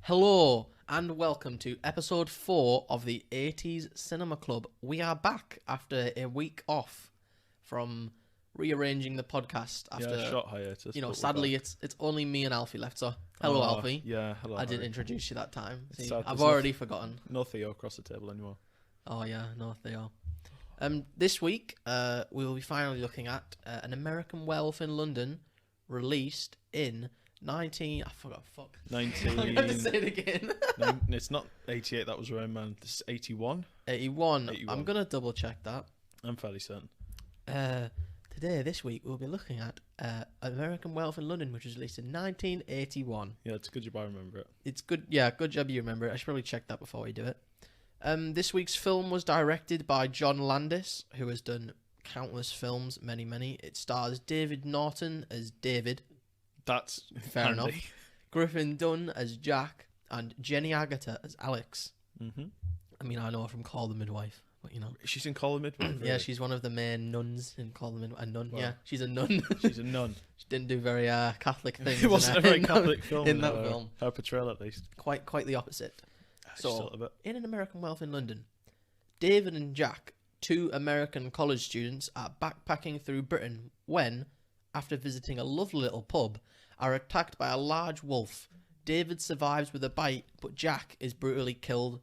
Hello and welcome to episode 4 of the 80s Cinema Club. We are back after a week off from rearranging the podcast after short hiatus. Sadly it's only me and Alfie left. So hello Alfie. Yeah, hello. I didn't Harry. introduce you that time. See, sad I've there's already forgotten. No Theo across the table anymore. Oh yeah, no Theo. This week we will be finally looking at An American Werewolf in London, released in 19. I forgot. Fuck. 19. I'm going to say it again. It's not 88. That was wrong, man. This is 81. 81. I'm going to double check that. I'm fairly certain. This week, we'll be looking at American Werewolf in London, which was released in 1981. Yeah, it's a good job I remember it. It's good. Yeah, good job you remember it. I should probably check that before we do it. This week's film was directed by John Landis, who has done countless films, many. It stars David Norton as David. That's fair handy. enough. Griffin Dunn as Jack, and Jenny Agutter as Alex. Mm-hmm. I mean, I know her from Call the Midwife, but you know. She's in Call the Midwife. Really? Yeah, she's one of the main nuns in Call the Midwife. A nun, Wow. yeah. She's a nun. She's a nun. She didn't do very Catholic things. It wasn't a very Catholic film in that film. Her portrayal, at least. Quite the opposite. So, a bit. In An American Werewolf in London, David and Jack, two American college students, are backpacking through Britain when, after visiting a lovely little pub, are attacked by a large wolf. David survives with a bite, but Jack is brutally killed.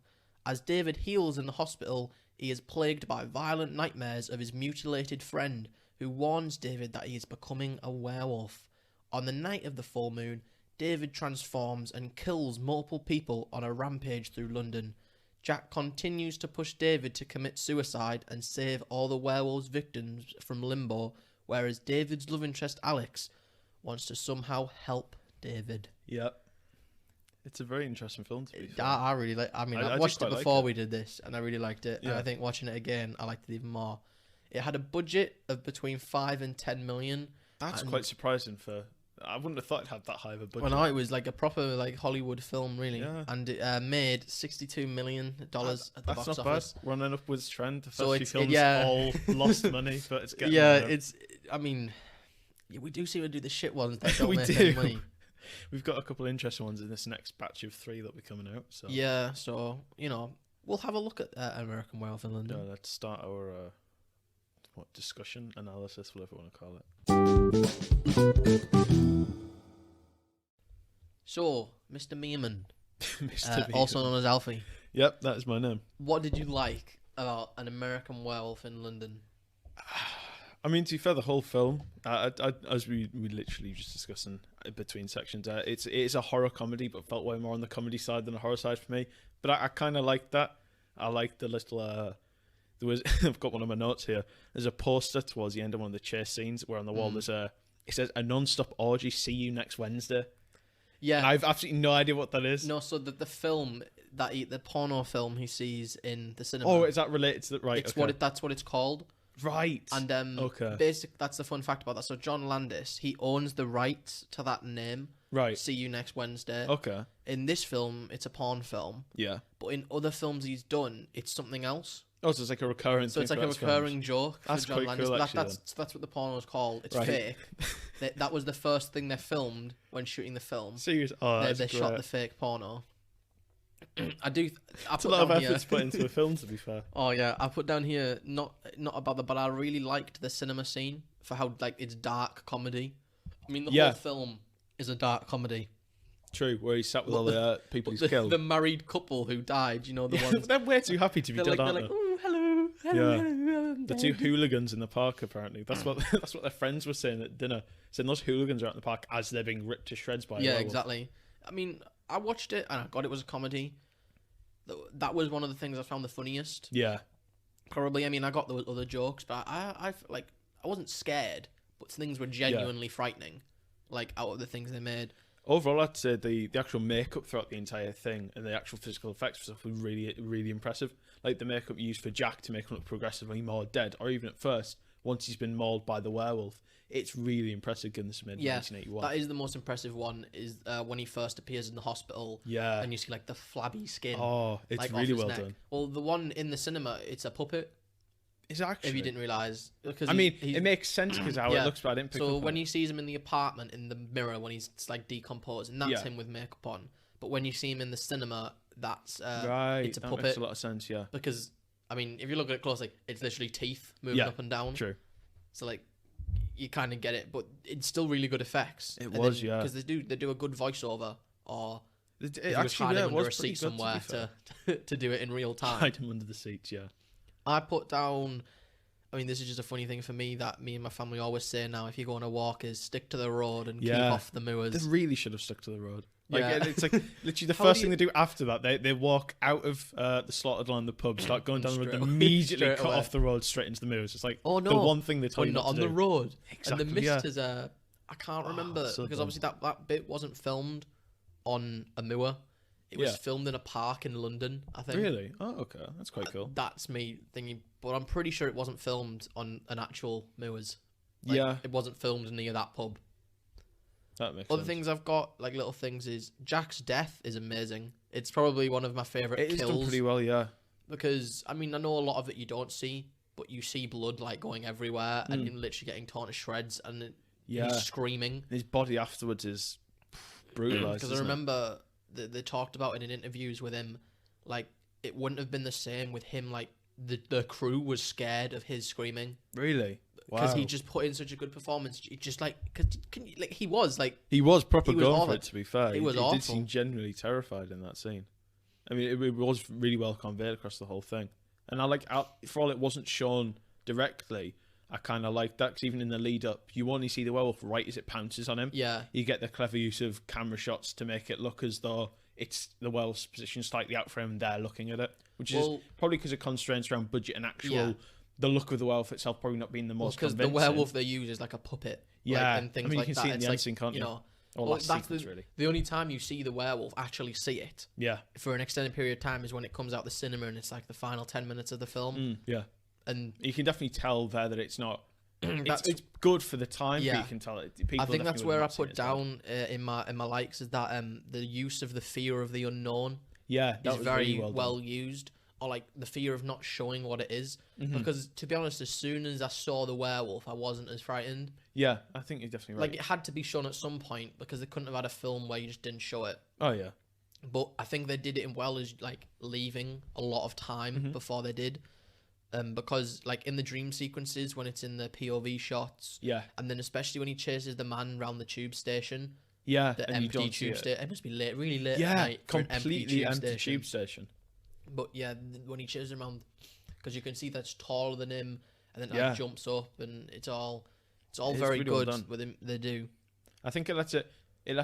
As David heals in the hospital, he is plagued by violent nightmares of his mutilated friend, who warns David that he is becoming a werewolf. On the night of the full moon, David transforms and kills multiple people on a rampage through London. Jack continues to push David to commit suicide and save all the werewolves' victims from limbo, whereas David's love interest Alex wants to somehow help David. Yep. It's a very interesting film to be fair. I really like. I mean, I watched it before we did this, and I really liked it. Yeah. And I think watching it again, I liked it even more. It had a budget of between 5 and 10 million. That's quite surprising for. I wouldn't have thought it had that high of a budget. Well, no, it was like a proper Hollywood film, really. Yeah. And it made $62 million at the box office. That's not bad. Running upwards trend. The So first few films all lost money, but it's getting yeah, there. it's. I mean, we do seem to do the shit ones that don't We make do. any money. We've got a couple of interesting ones in this next batch of 3 that will be coming out. So Yeah, so we'll have a look at American Werewolf in London. let's start our discussion, analysis, whatever you want to call it. So, Mr. Meeman, Mr. also known as Alfie. Yep, that is my name. What did you like about An American Werewolf in London? I mean, to be fair, the whole film, as we literally just discussing between sections, it is a horror comedy, but felt way more on the comedy side than the horror side for me. But I kind of liked that. I liked the little. There was I've got one of my notes here. There's a poster towards the end of one of the chase scenes where on the wall there's it says a non-stop orgy. See you next Wednesday. Yeah, And I've absolutely no idea what that is. no. So the film the porno film he sees in the cinema. Oh, is that related to that? Right. It's okay. that's what it's called. Right. And okay. That's the fun fact about that. So John Landis, he owns the rights to that name. Right. See you next Wednesday. Okay. In this film, it's a porn film. Yeah. But in other films he's done, it's something else. Oh, so it's like a recurring. So it's like a recurring joke That's for John quite Landis. cool, But actually, that's what the porno is called. It's Right. fake. that was the first thing they filmed when shooting the film. Serious? Oh, They that's shot great. the fake porno. I It's a put lot of down here. efforts put into a film, to be fair. Oh yeah, I put down here not about that, but I really liked the cinema scene for how it's dark comedy. I mean, the whole film is a dark comedy. True, where he sat with all the people he's killed. The married couple who died, the ones. They're way too happy to be dead, aren't they? Oh, hello, hello, I'm The dead." two hooligans in the park, apparently. That's what their friends were saying at dinner. Saying those hooligans are out in the park as they're being ripped to shreds by a werewolf. Exactly. I mean, I watched it and I got it was a comedy. That was one of the things I found the funniest. Yeah. Probably. I mean, I got the other jokes, but I wasn't scared, but things were genuinely frightening. Out of the things they made. Overall, I'd say the actual makeup throughout the entire thing and the actual physical effects stuff was really, really impressive. Like the makeup used for Jack to make him look progressively more dead, or even at first, once he's been mauled by the werewolf. It's really impressive given this made in 1981. That is the most impressive one, is when he first appears in the hospital. Yeah. And you see the flabby skin. Oh, it's off really his well neck. done. Well, the one in the cinema, it's a puppet. Is it actually? If you didn't realise. It makes sense because how it looks, but I didn't pick up on So when it. he sees him in the apartment in the mirror when he's decomposing, that's him with makeup on. but when you see him in the cinema, that's Right. it's a That puppet. makes a lot of sense. Yeah. Because I mean, if you look at it closely, it's literally teeth moving Yeah, up and down. True. So like, you kind of get it, but it's still really good effects. It was, yeah. because they do a good voiceover, or It if you actually, hide yeah, him it under was a pretty seat good, to be somewhere fair. to do it in real time. Hide him under the seats. Yeah. I put down. I mean, this is just a funny thing for me that me and my family always say now: if you go on a walk, is stick to the road and keep Yeah. off the moors. They really should have stuck to the road. Like, Yeah. it's like literally the How first do thing they do after that, they walk out of the slotted line, the pub, start going down the road, Straight and away. immediately Straight cut away. off the road straight into the moors. It's like Oh, the no. one thing they told But you not not on to the do. road. Exactly. And the yeah. mist is I can't remember so because dumb. obviously that bit wasn't filmed on a moor. It was Yeah. filmed in a park in London, I think. Really? Oh, okay. That's quite cool. That's me thinking, but I'm pretty sure it wasn't filmed on an actual moors. Like, Yeah. it wasn't filmed near that pub. That makes Other sense. things I've got, like little things, is Jack's death is amazing. It's probably one of my favorite It is done kills pretty well, yeah. because I mean I know a lot of it you don't see, but you see blood like going everywhere and him literally getting torn to shreds and Yeah. he's screaming. His body afterwards is brutalized. Because I remember they talked about it in interviews with him, like it wouldn't have been the same with him. Like the crew was scared of his screaming Really? because Wow. he just put in such a good performance. He just like he was like He was proper he was going for awful. it, to be fair. He was did awful. seem genuinely terrified in that scene. I mean, it was really well conveyed across the whole thing. And for all it wasn't shown directly, I kind of like that because even in the lead up, you only see the werewolf right as it pounces on him. yeah. You get the clever use of camera shots to make it look as though it's the werewolf's position slightly out frame and they're looking at it, which is probably because of constraints around budget and actual the look of the werewolf itself probably not being the most because the convincing. werewolf they use is like a puppet. Yeah, like, and things I mean, like you can that. see it in It's the like, end scene, can't you? know, Or well, last that's sequence, really. the only time you see the werewolf actually see it Yeah. for an extended period of time is when it comes out the cinema and it's like the final 10 minutes of the film. Yeah. And You can definitely tell there that it's not. that's It's good for the time, but Yeah. you can tell it. People I think that's definitely where I wouldn't have put seen it as well. down in my likes is that the use of the fear of the unknown Yeah, that is was very really well done. used, or like the fear of not showing what it is. Mm-hmm. Because to be honest, as soon as I saw the werewolf, I wasn't as frightened. Yeah, I think you're definitely right. Like it had to be shown at some point because they couldn't have had a film where you just didn't show it. Oh yeah, But I think they did it in well as like leaving a lot of time Mm-hmm. before they did. Because like in the dream sequences when it's in the POV shots, yeah, and then especially when he chases the man around the tube station, yeah. the and you empty don't see tube it. station. It must be late, really late at Yeah, night for an completely empty empty tube tube station. station. But yeah, when he chases around, because you can see that's taller than him, and then Yeah. like jumps up, and it's all It is very really well good done. with him. They do. I think it lets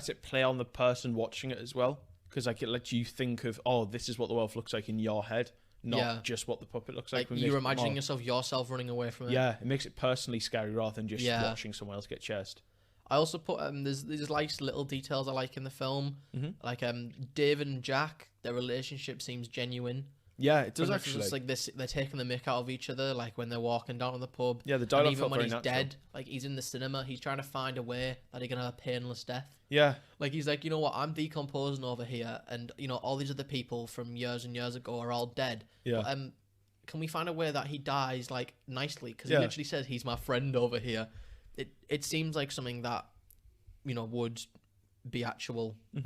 it play on the person watching it as well, because like it lets you think of, oh, this is what the werewolf looks like in your head, not Yeah. just what the puppet looks like. Like It makes you're it imagining more- yourself running away from it. Yeah, it makes it personally scary rather than just Yeah. watching someone else get chased. I also put there's like little details I like in the film, like David and Jack, their relationship seems genuine. Yeah, it does From the- actually. It's like this, they're taking the mick out of each other, like when they're walking down to the pub. Yeah, the And dialogue even felt when very he's natural. dead, like he's in the cinema, he's trying to find a way that he can have a painless death. Yeah, Like he's like, you know what, I'm decomposing over here, and you know all these other people from years and years ago are all dead. yeah. But, can we find a way that he dies like nicely? Because Yeah. he literally says he's my friend over here. It seems like something that would be an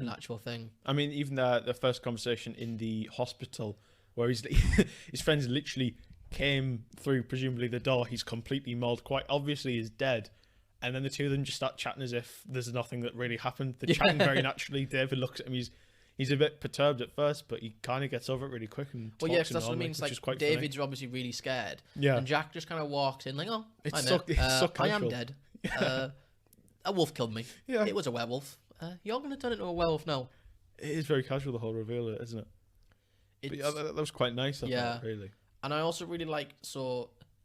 actual thing. I mean, even the first conversation in the hospital, where his friends literally came through, presumably the door. He's completely mauled, quite obviously is dead, and then the two of them just start chatting as if there's nothing that really happened. They're chatting very naturally. David looks at him. He's a bit perturbed at first, but he kind of gets over it really quick and Well, talks yeah, because him that's what I normally, mean. It's which like is quite David's obviously really scared, Yeah. and Jack just kind of walks in like, "Oh, It's hi, so- mate. it's so I am casual. dead. A wolf killed me. Yeah. It was a werewolf. You're gonna turn into a werewolf now." It is very casual, the whole reveal, isn't it? But It's, yeah, that was quite nice. I Yeah. thought, really. and I also really like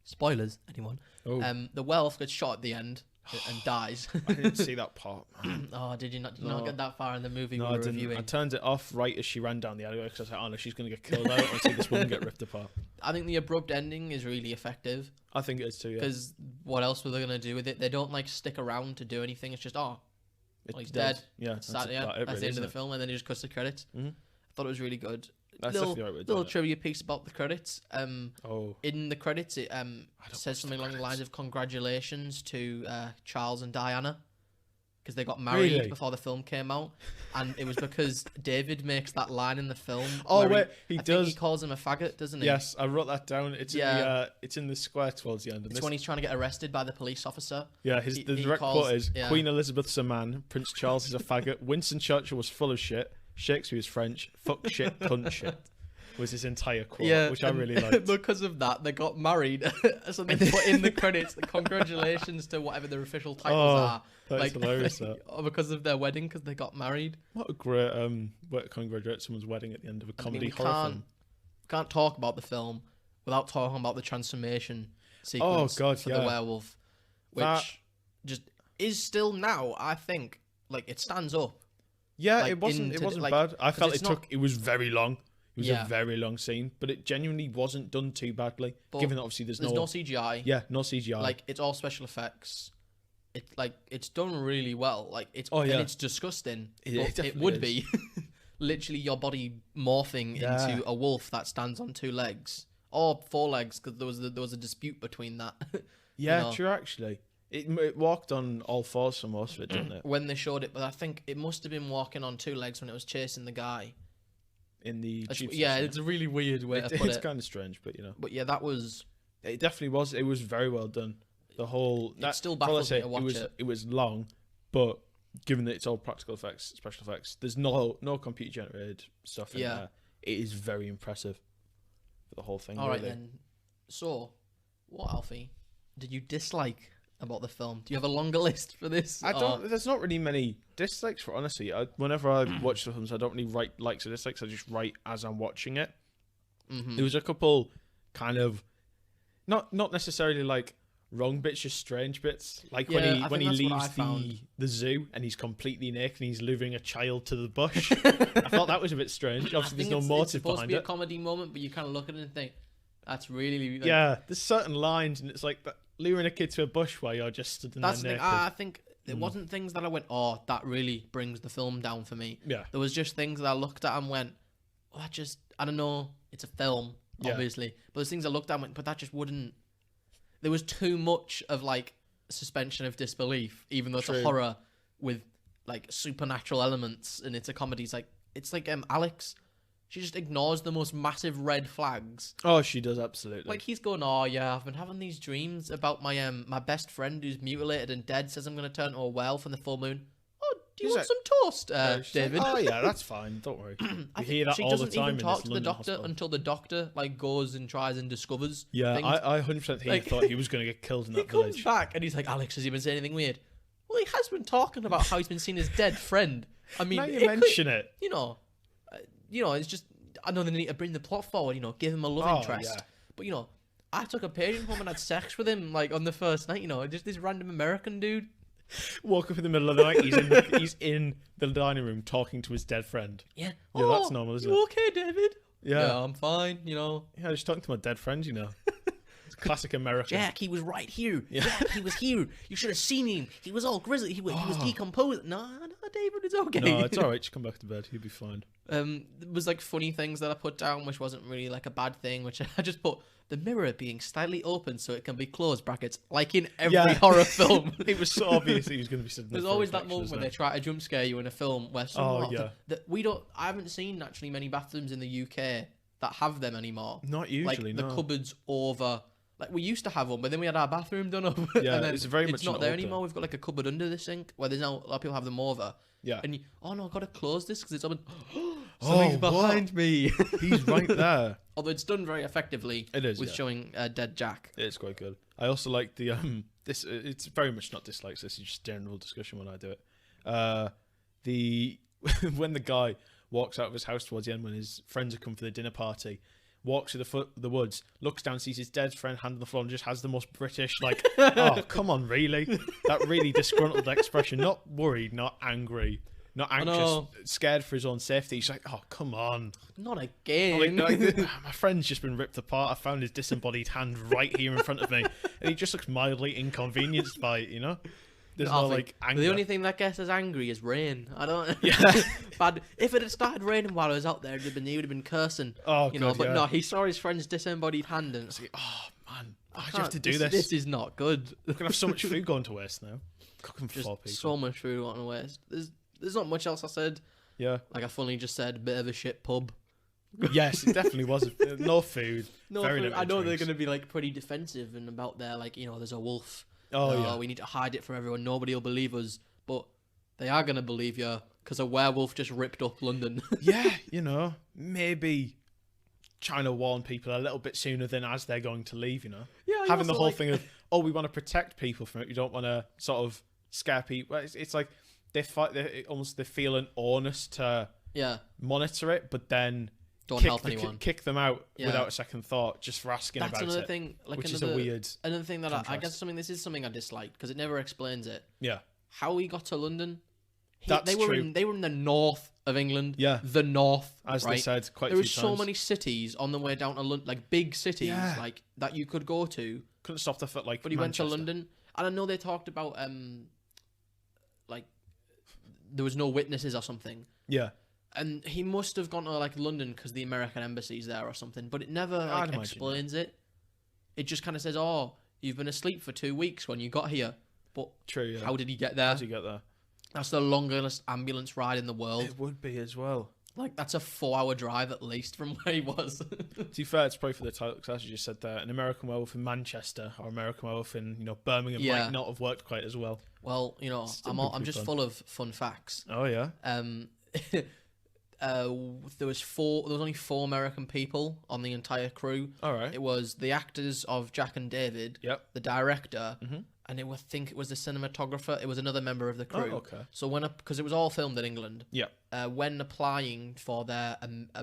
spoilers. Anyone? Oh, The werewolf gets shot at the end and dies. I didn't see that part. Oh, did you not? Did you No. not get that far in the movie No, we I were didn't. reviewing? I turned it off right as she ran down the alleyway because I was like, oh no, she's going to get killed. I don't want to see this woman get ripped apart. I think the abrupt ending is really effective I think it is too, yeah. because what else were they gonna do with it? They don't like stick around to do anything. It's just well, he's dead. Yeah, That's the end of the film, and then he just cuts the credits. Mhm. I thought it was really good. That's little definitely the right way of doing little it. trivia piece about the credits. Oh, In the credits, it don't says watch something the along the lines of congratulations to Charles and Diana, because they got married Really? before the film came out, and it was because David makes that line in the film. Oh, where wait, I he think does. he calls him a faggot, doesn't he? Yes, I wrote that down. It's it's in the square towards the end. It's when he's trying to get arrested by the police officer. Yeah, the direct quote is, yeah. Queen Elizabeth's a man, Prince Charles is a faggot, Winston Churchill was full of shit, Shakespeare is French, fuck shit, cunt shit. Was his entire quote, which I really liked. Because of that, they got married. So they put in the credits, congratulations to whatever their official titles are. That's hilarious. That. Because of their wedding, because they got married. What a great way to congratulate someone's wedding at the end of a comedy horror film. We can't talk about the film without talking about the transformation sequence for the werewolf, which just is still now, I think, like, it stands up. Yeah, like, it wasn't bad. I felt it was very long. It was a very long scene, but it genuinely wasn't done too badly. But given that obviously there's no CGI. Yeah, no CGI. Like, it's all special effects. It's done really well. Like, it's and it's disgusting. It would be literally your body morphing into a wolf that stands on 2 legs or 4 legs, because there was a dispute between that. Yeah, true. Actually, it walked on all 4s for most of it, didn't it? When they showed it, but I think it must have been walking on 2 legs when it was chasing the guy. In the Jeep it's a really weird way to put it. It's kind of strange, but But yeah, that was. It definitely was. It was very well done. The whole. It still baffles me to watch it. It was long, but given that it's all practical effects, special effects, there's no computer generated stuff in there. It is very impressive for the whole thing. All right then. So, what, Alfie, did you dislike about the film? Do you have a longer list for this? I don't. There's not really many dislikes for honestly. Whenever I watch the films, I don't really write likes or dislikes. I just write as I'm watching it. Mm-hmm. There was a couple kind of not necessarily like wrong bits, just strange bits. Like when he leaves the zoo and he's completely naked and he's luring a child to the bush. I thought that was a bit strange. Obviously, there's no motive it's supposed behind to be it. a comedy moment, but you kind of look at it and think that's really there's certain lines and it's like that. Luring a kid to a bush while you're just stood in there naked. That's the thing. I think it wasn't things that I went, oh, that really brings the film down for me. Yeah. There was just things that I looked at and went, oh, I don't know, it's a film, obviously. But there's things I looked at and went, but that just wouldn't. There was too much of, like, suspension of disbelief, even though it's a horror with, like, supernatural elements and it's a comedy. It's like Alex. She just ignores the most massive red flags. Oh, she does, absolutely. Like, he's going, oh, yeah, I've been having these dreams about my best friend who's mutilated and dead, says I'm going to turn to a werewolf in the full moon. Oh, do you want some toast, David? Like, oh, yeah, that's fine. Don't worry. We hear that all the time in this London hospital. She doesn't even talk to the doctor until the doctor, like, goes and tries and discovers things. I 100% thought he was going to get killed in that village. He comes back and he's like, Alex, has he been saying anything weird? Well, he has been talking about how he's been seeing his dead friend. I mean, now you mention it. You know, it's just... I know they need to bring the plot forward, give him a love interest. Yeah. But, I took a patient home and had sex with him, like, on the first night, just this random American dude. Woke up in the middle of the night, he's in the dining room talking to his dead friend. Yeah. Yeah, that's normal, isn't it? You okay, David? Yeah, I'm fine, Yeah, I was talking to my dead friend, It's classic American. Jack, he was right here. Yeah. Jack, he was here. You should have seen him. He was all grizzly. He was decomposed. No, David, it's okay. No, it's all right. Just come back to bed. He'll be fine. There was like funny things that I put down, which wasn't really like a bad thing, which I just put the mirror being slightly open so it can be closed, brackets, like in every horror film. It was so obvious he was going to be sitting there. There's always that moment when they try to jump scare you in a film where someone I haven't seen actually many bathrooms in the UK that have them anymore. Not usually, like the cupboards over. Like, we used to have one, but then we had our bathroom done up. Yeah, and then it's not there anymore. We've got, like, a cupboard under the sink where there's now a lot of people have them over. Yeah. And oh, no, I've got to close this because it's open. Something's behind me. He's right there. Although it's done very effectively. It is, with showing dead Jack. It's quite good. I also like the, it's very much not dislikes. This is just general discussion when I do it. When the guy walks out of his house towards the end when his friends have come for the dinner party, walks through the woods, looks down, sees his dead friend hand on the floor, and just has the most British, like, oh, come on, really? That really disgruntled expression. Not worried, not angry, not anxious, scared for his own safety. He's like, oh, come on. Not again. My friend's just been ripped apart. I found his disembodied hand right here in front of me. And he just looks mildly inconvenienced by it, There's no, like, anger. The only thing that gets us angry is rain. I don't... Yeah. But if it had started raining while I was out there, he would have been cursing. Oh, God, But no, he saw his friend's disembodied hand and... Like, oh, man, why'd you have to do this? This is not good. We're going to have so much food going to waste now. cooking for Just 4 people. so much food going to waste. There's not much else I said. Yeah. Like, I funnily just said, bit of a shit pub. Yes, it definitely was. No food. No, very food. limited I know they're drinks. going to be, like, pretty defensive and about their, like, there's a wolf. Oh, yeah. We need to hide it from everyone. Nobody will believe us. But they are going to believe you because a werewolf just ripped up London. Yeah, maybe trying to warn people a little bit sooner than as they're going to leave, Yeah, having the whole thing of, we want to protect people from it. You don't want to sort of scare people. It's like they're feeling honest to monitor it, but then don't help anyone. Kick them out without a second thought just for asking That's about another it. thing, like which is a weird another thing that I contrast. guess this is something I disliked because it never explains it. Yeah. How he got to London. That's true. They were in the north of England. Yeah. The north. As right? they said quite a there few were times. so many cities on the way down to London, like big cities, like that you could go to. Couldn't stop off at like But he went to Manchester. London, and I know they talked about like there was no witnesses or something. Yeah. And he must have gone to like London because the American embassy's there or something. But it never explains it. It just kind of says, "Oh, you've been asleep for 2 weeks when you got here." But true. Yeah. how did he get there? How did he get there? That's the longest ambulance ride in the world. It would be as well. Like, that's a 4-hour drive at least from where he was. To be fair, it's probably for the title, because as you just said there, An American Werewolf in Manchester or American Werewolf in Birmingham might not have worked quite as well. Well, I'm just full of fun facts. Oh yeah. There was only 4 American people on the entire crew. All right. It was the actors of Jack and David. Yep. The director. And I think it was the cinematographer. It was another member of the crew. Oh, okay. So because it was all filmed in England. Yep. When applying for their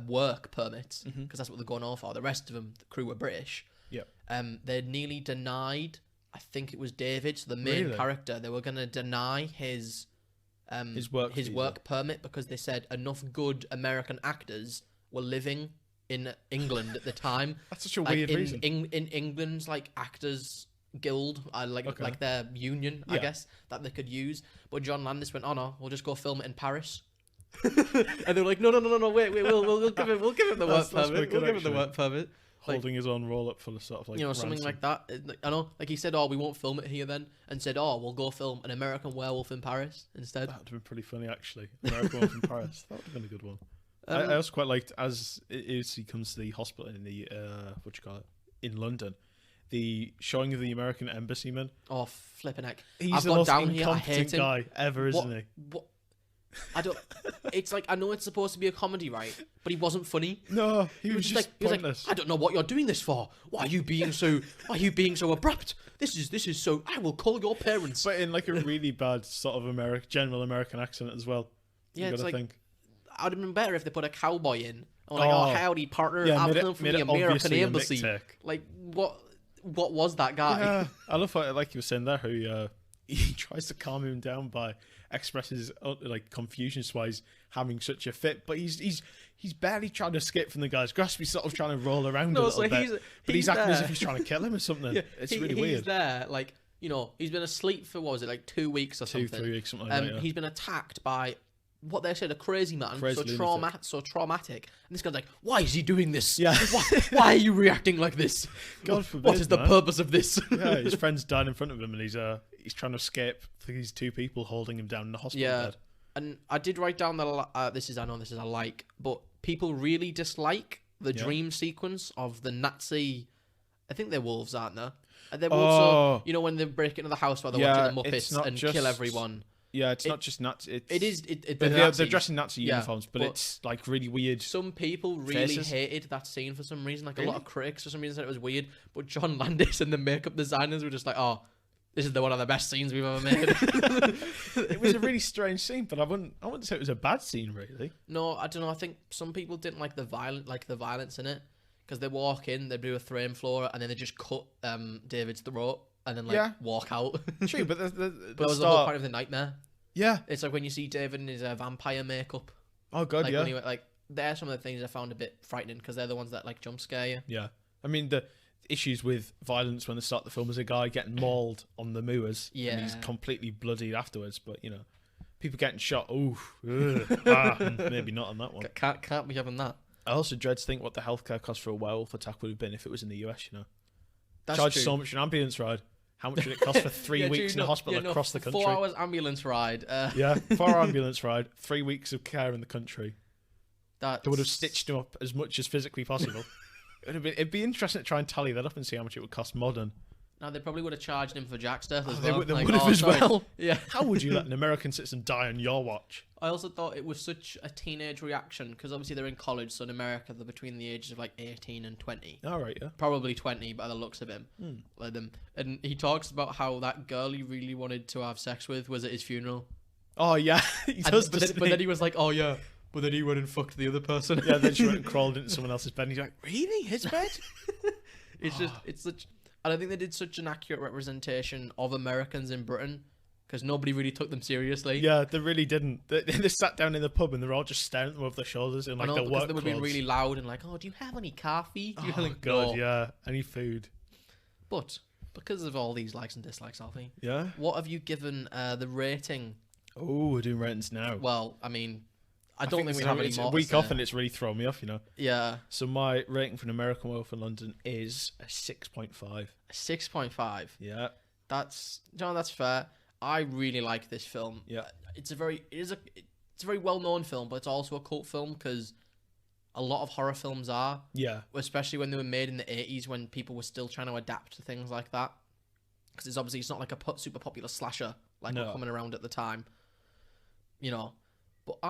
work permits, because that's what they're going on for, the rest of them, the crew were British. Yep. They nearly denied. I think it was David, so the main character. They were going to deny his work permit because they said enough good American actors were living in England at the time. That's such a weird reason. In England's like actors guild, like their union, I guess, that they could use. But John Landis went, "Oh no, we'll just go film it in Paris." And they were like, "No, wait, we'll give him the work permit. We'll give him the work permit." Holding his own roll up full of sort of like something ransom. like that. I know, like he said, "Oh, we won't film it here then," and said, "Oh, we'll go film An American Werewolf in Paris instead." That would have been pretty funny, actually. American Werewolf in Paris. That would have been a good one. I also quite liked, as he comes to the hospital in the in London, the showing of the American embassy man. Oh, flipping heck! He's the most incompetent guy ever, isn't he? What? I don't. It's like, I know it's supposed to be a comedy, right? But he wasn't funny. No, he was just pointless. I don't know what you're doing this for. Why are you being so abrupt? This is so. I will call your parents. But in like a really bad sort of general American accent as well. Yeah, it's like. Think. I'd have been better if they put a cowboy in. I'm like, "Oh, howdy, partner. Yeah, I'm from the American embassy." Like, what was that guy? Yeah, I love how, like you were saying there, how he tries to calm him down by expresses like confusion why he's having such a fit, but he's barely trying to escape from the guy's grasp. He's sort of trying to roll around a little bit, but he's acting as if he's trying to kill him or something. Yeah, it's really weird. He's there, like, he's been asleep for, what was it, like 2 weeks or something? 3 weeks, something like that. Yeah. He's been attacked by what they said, a crazy man, so traumatic. And this guy's like, "Why is he doing this? Yeah. Why are you reacting like this? God forbid, what is the purpose of this?" Yeah, his friend's died in front of him, and he's trying to escape these 2 people holding him down in the hospital bed. And I did write down that I know this is a like, but people really dislike the dream sequence of the Nazi. I think they're wolves, aren't they? And they're wolves. So, when they break into the house while they're watching the Muppets and kill everyone. Yeah, it's not just Nazi. They're dressed in Nazi uniforms, but it's like really weird. Some people really hated that scene for some reason. Like, a lot of critics for some reason said it was weird. But John Landis and the makeup designers were just like, "Oh, this is one of the best scenes we've ever made." It was a really strange scene, but I wouldn't say it was a bad scene, really. No, I don't know. I think some people didn't like the violence in it, because they walk in, they do a frame floor, and then they just cut David's throat. And then walk out. True, but but it was the whole part of the nightmare. Yeah, it's like when you see David in his vampire makeup. Oh god, When he, they're some of the things I found a bit frightening, because they're the ones that like jump scare you. Yeah, I mean the issues with violence when they start the film is a guy getting mauled on the moors. Yeah, and he's completely bloodied afterwards. But people getting shot. Ooh, maybe not on that one. Can't be having that. I also dread to think what the healthcare cost for a werewolf attack would have been if it was in the US. That's charge true. so much an ambulance ride. how much would it cost for 3 Yeah, weeks in a hospital across the country? 4 hours ambulance ride. Yeah, 4 hour ambulance ride, 3 weeks of care in the country. They They would have stitched him up as much as physically possible. It'd be interesting to try and tally that up and see how much it would cost modern. Now they probably would have charged him for Jack's death as They well. would Like, have as sorry. well. Yeah. How would you let an American citizen die on your watch? I also thought it was such a teenage reaction because obviously they're in college, so in America they're between the ages of like 18 and 20. All right, yeah. Probably 20 by the looks of him. Like them. And he talks about how that girl he really wanted to have sex with was at his funeral. Oh yeah, he does. But then he was like, oh yeah, but then he went and fucked the other person. Yeah, then she went and crawled into someone else's bed. And he's like, really, his bed? It's such. I don't think they did such an accurate representation of Americans in Britain because nobody really took them seriously. Yeah, they really didn't. They sat down in the pub and they were all just staring at them over their shoulders in like their work they would be clothes. really loud and like, oh, do you have any coffee? Oh Like, god, no. yeah. Any food? But because of all these likes and dislikes, Alfie, Yeah. what have you given the rating? Oh, we're doing ratings now. Well, I mean, I don't think we so. have any It's more. a week off and it's really thrown me off, you know. Yeah, So my rating for An American Werewolf in London is a 6.5. 6.5. Yeah. That's that's fair. I really like this film. Yeah. It's a very well known film, but it's also a cult film because a lot of horror films are, Yeah. especially when they were made in the 80s when people were still trying to adapt to things like that. Because it's not like a super popular slasher like No. were coming around at the time, you know. But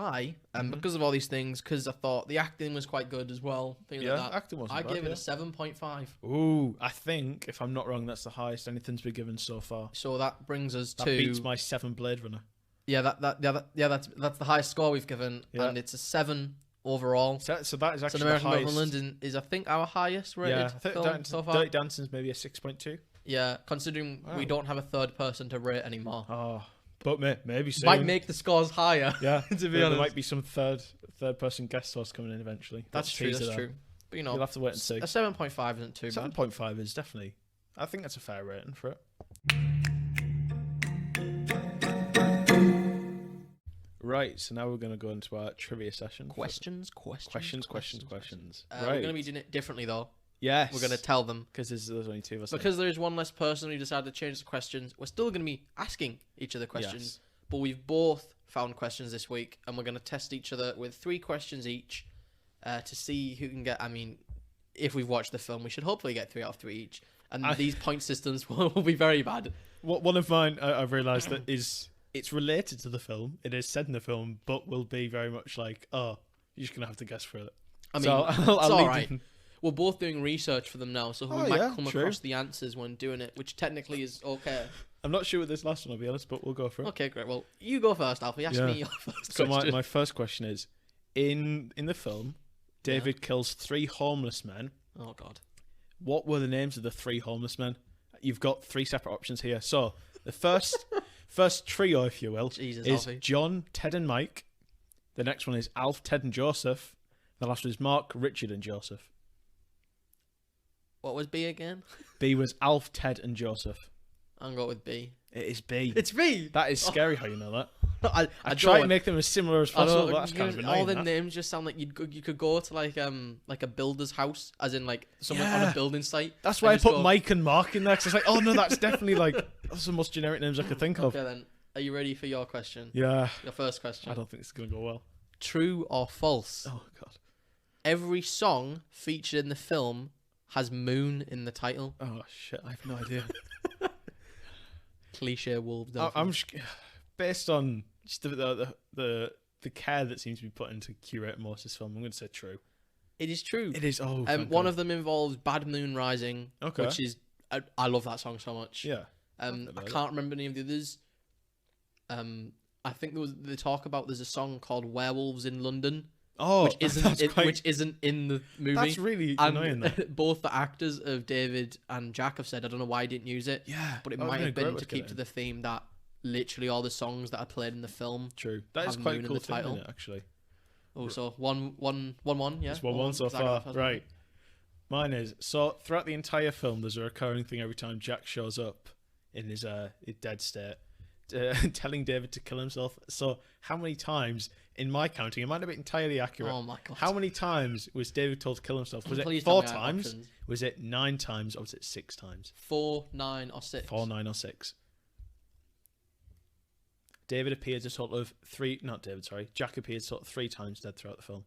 because of all these things, because I thought the acting was quite good as well, things like that, acting wasn't I bad, gave it yeah. a 7.5. Ooh, I think, if I'm not wrong, that's the highest anything's been given so far. So that brings us That to beats my 7 Blade Runner. that's the highest score we've given, Yeah. and it's a 7 overall. So that is So actually An American the Werewolf in highest. London is, I think, our highest rated Yeah, I think film so far. Dirty Dancing's maybe a 6.2. Yeah, considering we Wow. don't have a third person to rate anymore. Oh, but maybe soon. Might make the scores higher. Yeah, to be there honest. might be some third person guest host coming in eventually. That's true. Teaser That's there. true. But you You'll know, have to wait and see. a 7.5 isn't too bad. 7.5 is definitely. I think that's a fair rating for it. Right, so now we're going to go into our trivia session. Questions. Questions. We're Right. going to be doing it differently though. Yes. We're going to tell them. Because there's only 2 of us. Because there is one less person who decided to change the questions, we're still going to be asking each other questions. Yes. But we've both found questions this week, and we're going to test each other with 3 questions each to see who can get. I mean, if we've watched the film, we should hopefully get 3 out of 3 each. And these point systems will be very bad. One of mine, I've realised that it's related to the film. It is said in the film, but will be very much like, oh, you're just going to have to guess for it. I mean, So it's I'll all leave right. them- We're both doing research for them now, so we Oh, might yeah, come true. across the answers when doing it, which technically is okay. I'm not sure with this last one, I'll be honest, but we'll go for it. Okay, great. Well, you go first, Alfie. Ask Yeah. me your first So question. my first question is, in the film, David kills 3 homeless men. Oh, God. What were the names of the 3 homeless men? You've got 3 separate options here. So the first trio, if you will, Jesus, is Alfie. John, Ted, and Mike. The next one is Alf, Ted, and Joseph. The last one is Mark, Richard, and Joseph. What was B again? B was Alf, Ted, and Joseph. I'm going to go with B. It is B. It's B! That is scary how you know that. I I don't try to want- make them as similar as I know, possible, but that's kind of all annoying. the that. names just sound like you could go to like a builder's house, as in like someone on Yeah. a building site. That's and why I just put go, Mike and Mark in there, because it's like, oh no, that's definitely like, that's the most generic names I could think of. Okay, then. Are you ready for your question? Yeah. Your first question. I don't think it's going to go well. True or false? Oh, God. Every song featured in the film has moon in the title. Oh, shit. I have no idea. Cliche wolves. I'm just, based on just the care that seems to be put into curating most of this film, I'm going to say true. It is true. It is. Oh, one of them involves Bad Moon Rising, Okay. which is I love that song so much. Yeah. I can't remember any of the others. I think they talk about there's a song called Werewolves in London, Oh, which isn't in the movie. That's really and annoying. That. both the actors of David and Jack have said I don't know why I didn't use it. Yeah, but it that might would've have been a been great to way to get keep it to in. the theme that literally all the songs that are played in the film. True. That is have quite a moon in cool the thing, title. isn't it, actually. Oh, so one, yeah. It's 1-1 so Does that go far. first? Right. Mine is, so throughout the entire film, there's a recurring thing every time Jack shows up in his dead state, telling David to kill himself. So how many times in my counting, it might not be entirely accurate. Oh my god. How many times was David told to kill himself? Was Please it tell 4 me I have times? options. Was it 9 times? Or was it 6 times? 4, 9, or 6? 4, 9, or 6. David appears a total of 3. Not David, sorry. Jack appears sort of 3 times dead throughout the film.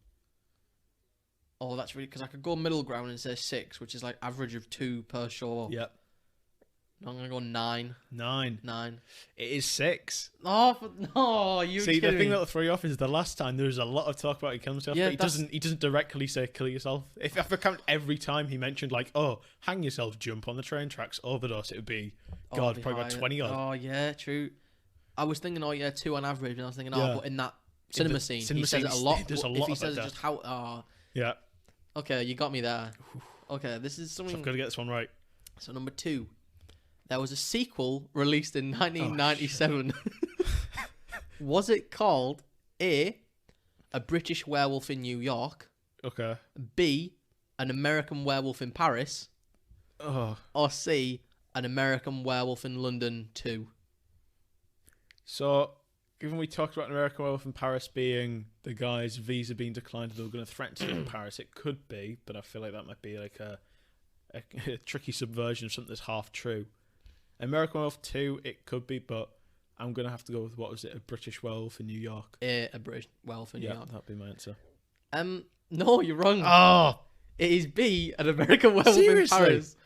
Oh, that's really... Because I could go middle ground and say 6, which is like average of 2 per show. Yep. No, I'm going to go 9. 9. 9. It is 6. Oh, no, you See, kidding the thing me. that'll throw you off is the last time there was a lot of talk about he killing himself, Yeah, but he doesn't directly say kill yourself. If I count every time he mentioned like, oh, hang yourself, jump on the train tracks, overdose, it would be It'd be probably about higher. 20 odd. Oh, yeah, true. I was thinking, 2 on average, and I was thinking, Yeah. but in that cinema the scene, cinema he says it a scene, lot. there's a If lot he of says that just how... Oh, Yeah, okay, you got me there. Okay, this is so something... I've got to get this one right. So number 2. There was a sequel released in 1997. Was it called A, A British Werewolf in New York, Okay. B, An American Werewolf in Paris, Oh, or C, An American Werewolf in London 2? so given we talked about An American Werewolf in Paris being the guy's visa being declined, they were going to threaten to go to Paris. It could be, but I feel like that might be like a tricky subversion of something that's half true. American Werewolf 2, it could be, but I'm going to have to go with, what was it, A British Werewolf in New York? A British Werewolf in New Yeah, York. that'd be my answer. No, you're wrong. Oh! It is B, An American Werewolf Seriously? in Paris.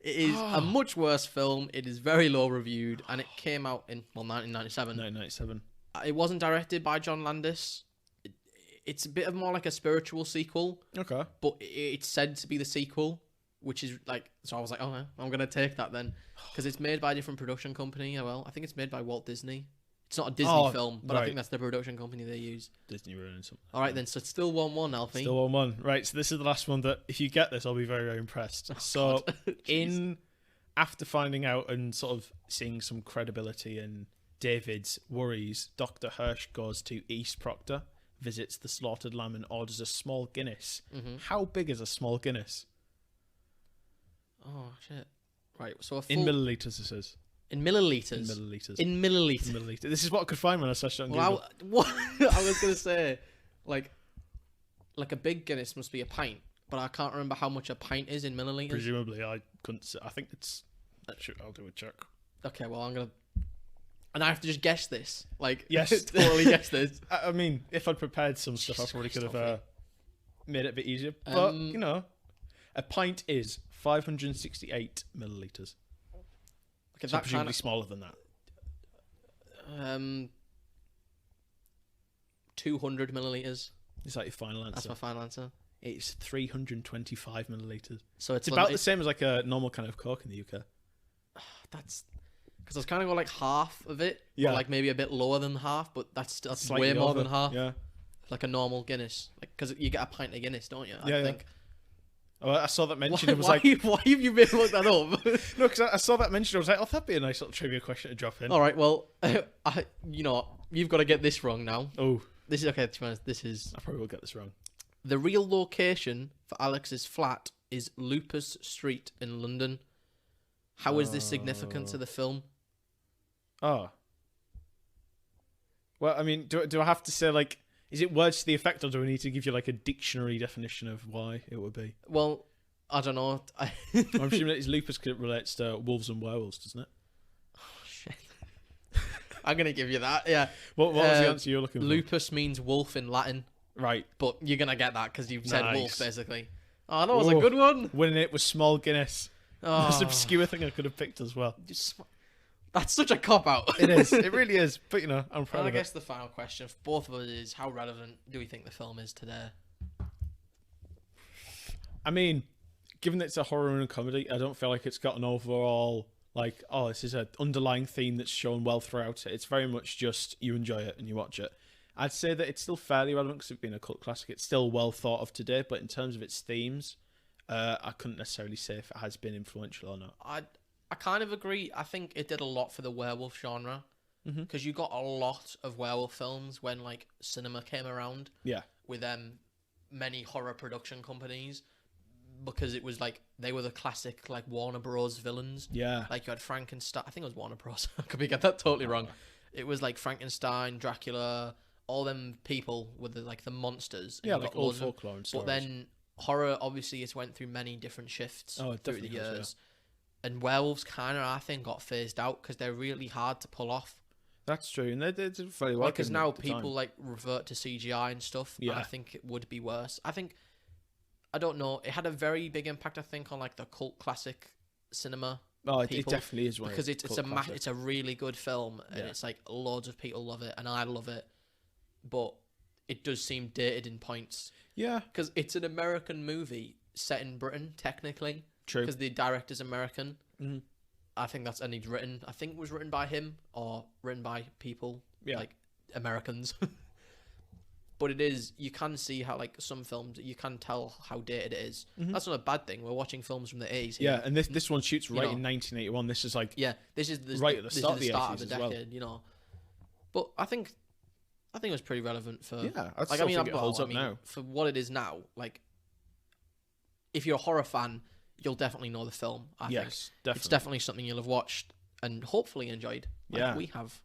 It is a much worse film. It is very low reviewed, and it came out in 1997. 1997. It wasn't directed by John Landis. It's a bit of more like a spiritual sequel, Okay. but it's said to be the sequel, which is like... So I was like, okay, I'm going to take that then. Because it's made by a different production company. Well, I think it's made by Walt Disney. It's not a Disney film, but I think that's the production company they use. Disney ruined something. All right, then. So it's still 1-1, Alfie. Still 1-1. Right, so this is the last one that, if you get this, I'll be very, very impressed. So, after finding out and sort of seeing some credibility in David's worries, Dr. Hirsch goes to East Proctor, visits the slaughtered lamb, and orders a small Guinness. Mm-hmm. How big is a small Guinness? Oh, shit. Right, so a full... In milliliters, this is. In milliliters? In milliliters. In milliliters. In milliliters. This is what I could find when I searched it on Google. Well, what I was going to say, like a big Guinness must be a pint, but I can't remember how much a pint is in milliliters. Presumably, I couldn't say. I think it's... I'll do a check. Okay, well, I'm going to... And I have to just guess this. Like, Yes. totally guess this. I mean, if I'd prepared some stuff, I Jesus probably could Christ, have made it a bit easier. But, you know, a pint is 568 milliliters. Okay, So that presumably kind of... smaller than that. 200 milliliters. Is that your final answer? That's my final answer. It's 325 milliliters. So It's about the same as like a normal kind of Coke in the UK. That's... Because I was kind of going like half of it. Yeah. Or like maybe a bit lower than half, but that's Slightly way more over. than half. Yeah. Like a normal Guinness. Like, because you get a pint of Guinness, don't you? Yeah, I think. Oh, I saw that mentioned. Why, It was like... why have you been looked that up? No, because I saw that mentioned. I was like, oh, that'd be a nice little trivia question to drop in. All right, well, you know what? You've got to get this wrong now. Oh, This is okay. To be honest, this is I probably will get this wrong. the real location for Alex's flat is Lupus Street in London. How is this significant to the film? Oh. Well, I mean, do I have to say, like, is it words to the effect, or do I need to give you, like, a dictionary definition of why it would be? Well, I don't know. I'm assuming that his lupus relates to wolves and werewolves, doesn't it? Shit. I'm gonna give you that. Yeah. What was the answer you were looking for? Lupus means wolf in Latin, Right. but you're gonna get that because you've said wolf Nice. basically. Oh, that was a Ooh. good one. Winning it was small Guinness. Oh, That's an obscure thing I could have picked as well. that's such a cop out. It is. It really is. But, you know, I'm proud And I of guess it. the final question for both of us is: how relevant do we think the film is today? I mean, given that it's a horror and a comedy, I don't feel like it's got an overall, like, oh, this is an underlying theme that's shown well throughout it. It's very much just you enjoy it and you watch it. I'd say that it's still fairly relevant because it's been a cult classic. It's still well thought of today, but in terms of its themes, I couldn't necessarily say if it has been influential or not. I kind of agree. I think it did a lot for the werewolf genre because you got a lot of werewolf films when like cinema came around. Yeah. With many horror production companies, because it was like they were the classic like Warner Bros. Villains. Yeah. Like you had Frankenstein. I think it was Warner Bros. I could be get that totally wrong. It was like Frankenstein, Dracula, all them people with the monsters. And Yeah, you've like got old loads of them. folklore and But stories. then horror, obviously, it's went through many different shifts Oh, it through the definitely has, years. And werewolves kind of, I think, got phased out because they're really hard to pull off. That's true, and they did very well. Because now people revert to CGI and stuff. Yeah. And I think it would be worse. I don't know. It had a very big impact, I think, on the cult classic cinema. Oh, it people, definitely is one because it's a really good film, and Yeah. it's loads of people love it, and I love it, but it does seem dated in points. Yeah, Because it's an American movie set in Britain, technically. true. Because the director's American. Mhm. I think I think it was written by him or written by people, Yeah. Americans. But it is, you can see how some films, you can tell how dated it is. Mhm. That's not a bad thing. We're watching films from the 80s here. Yeah, and this one shoots right know. in 1981. This is Yeah, this is right at the start of the start 80s of the as well. decade, But I think it was pretty relevant for. Yeah, I still think it holds up now. For what it is now. If you're a horror fan, you'll definitely know the film. I think Yes, definitely. it's definitely something you'll have watched and hopefully enjoyed. Yeah. We have.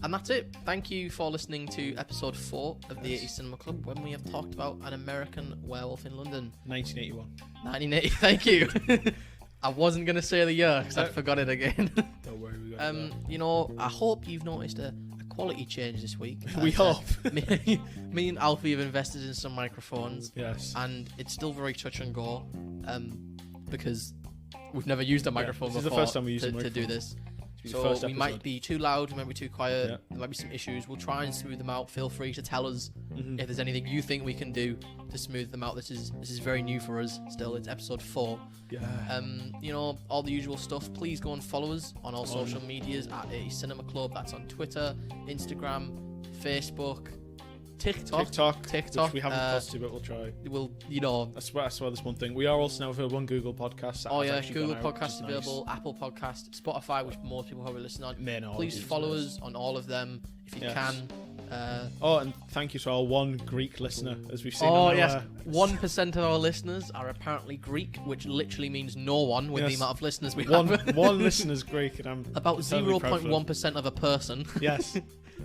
And that's it. Thank you for listening to episode 4 of the 80s Cinema Club, when we have talked about An American Werewolf in London. 1981. 1980. Thank you. I wasn't going to say the year because I forgot it again. Don't worry, we got it. I hope you've noticed a quality change this week. We hope. Me and Alfie have invested in some microphones, Yes. and it's still very touch and go, because we've never used a microphone this is before the first time we use a to do microphone. this. It's the So first we might episode. be too loud, we might be too quiet, Yeah. there might be some issues. We'll try and smooth them out. Feel free to tell us Mhm. if there's anything you think we can do to smooth them out. This is very new for us still. It's episode 4. Yeah. All the usual stuff. Please go and follow us on all social medias at 80s Cinema Club. That's on Twitter, Instagram, Facebook, TikTok. Which we haven't posted, but we'll try. We'll, I swear there's one thing. We are also now available on Google Podcasts. That oh has yeah, actually Google gone out, which Podcasts is nice. available, Apple Podcasts, Spotify, which most people probably listen on. May not Please use follow those. us on all of them if you Yes. can. Oh, and thank you to our one Greek listener, as we've seen. Oh on yes, our, 1% of our listeners are apparently Greek, which literally means no one with the Yes. amount of listeners we one have. one listener's Greek, and I'm About eternally proud for them. 0.1% of a person. Yes,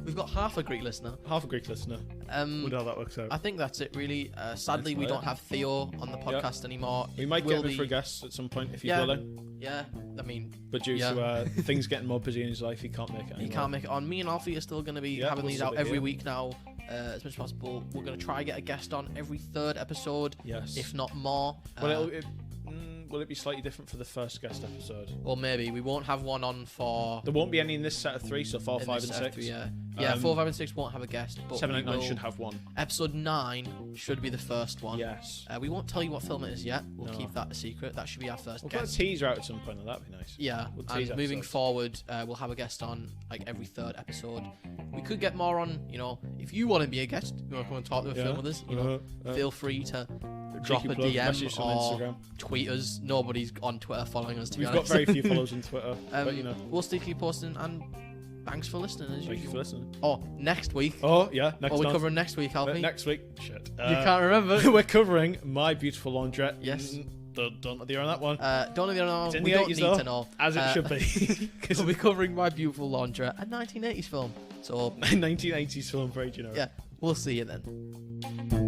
We've got half a Greek listener. half a Greek listener. Wonder how that works out. I think that's it really. Sadly, That's we about don't it. have Theo on the podcast anymore. We might Will get him be- for a guest at some point if he's Yeah. willing, Yeah, I mean, but due Yeah. to things getting more busy in his life, he can't make it anymore. he can't make it on. Me and Alfie are still going to be Yeah, having we'll these still out be every here. week now, as much as possible. We're going to try and get a guest on every 3rd episode, Yes. if not more. Well, will it be slightly different for the first guest episode? Or maybe we won't have one on for. There won't be any in this set of 3, so 4, in 5, this and set 6. Yeah, 4, 5, and 6 won't have a guest, but 7, 8, 9 we should will- have one. Episode 9 should be the first one. Yes. We won't tell you what film it is yet. We'll No. keep that a secret. That should be our first We'll put a guest. teaser out at some point, and that'd be nice. Yeah, We'll and tease moving episodes. forward, we'll have a guest on every 3rd episode. We could get more on, if you want to be a guest, you want to come and talk to a film with us, feel free to drop a Cheeky plug, message DM on or Instagram. tweet us. Nobody's on Twitter following us, to We've be got honest. very few followers on Twitter, but We'll still keep posting, and thanks for listening as thank you usual. for listening. Oh, next week. Oh yeah, next What are we month. covering next week, Alfie? Next week, shit. You can't remember? We're covering My Beautiful Laundrette. Yes. Don't let the ear on that one. Don't know. It's in We the don't 80s need though, to know. as it should be. Because We'll be covering My Beautiful Laundrette, a 1980s film. So, 1980s film, very generic. yeah, we'll see you then.